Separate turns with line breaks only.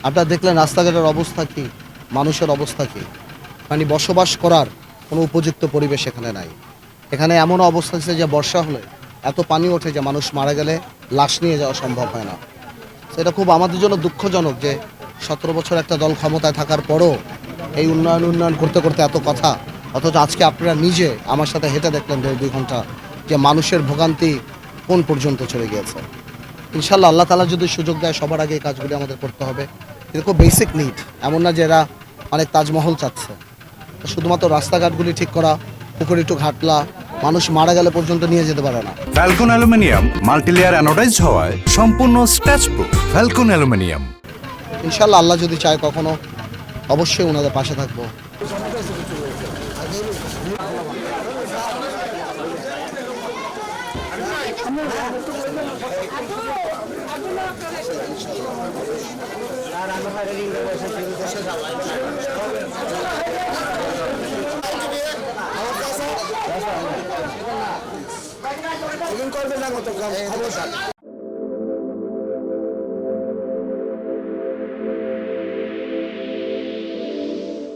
আপনারা দেখলেন রাস্তাঘাটের অবস্থা কি, মানুষের অবস্থা কি। মানে বসবাস করার কোনো উপযুক্ত পরিবেশ এখানে নাই। এখানে এমন অবস্থা হচ্ছে যে বর্ষা হলে এত পানি ওঠে যে মানুষ মারা গেলে লাশ নিয়ে যাওয়া সম্ভব হয় না। সেটা খুব আমাদের জন্য দুঃখজনক যে 17 বছর একটা দল ক্ষমতায় থাকার পরও এই উন্নয়ন করতে করতে এত কথা, অথচ আজকে আপনারা নিজে আমার সাথে হেঁটে দেখলেন 2 ঘন্টা যে মানুষের ভোগান্তি কোন পর্যন্ত চলে গিয়েছে। ইনশাল্লাহ আল্লাহ তাআলা যদি সুযোগ দেয় সবার আগে এই কাজগুলি আমাদের করতে হবে। এটা খুব বেসিক নিড, এমন না যে এরা অনেক তাজমহল চাচ্ছে। শুধুমাত্র রাস্তাঘাটগুলি ঠিক করা, পুকুর একটু ঘাটলা, মানুষ মারা গেলে পর্যন্ত নিয়ে যেতে পারে না।
ফ্যালকন অ্যালুমিনিয়াম মাল্টিলেয়ার অ্যানোডাইজড হওয়ায় সম্পূর্ণ স্ক্র্যাচ প্রুফ। Falcon aluminium.
ইনশাল্লাহ আল্লাহ যদি চায় কখনো অবশ্যই ওনাদের পাশে থাকবো।
করবে না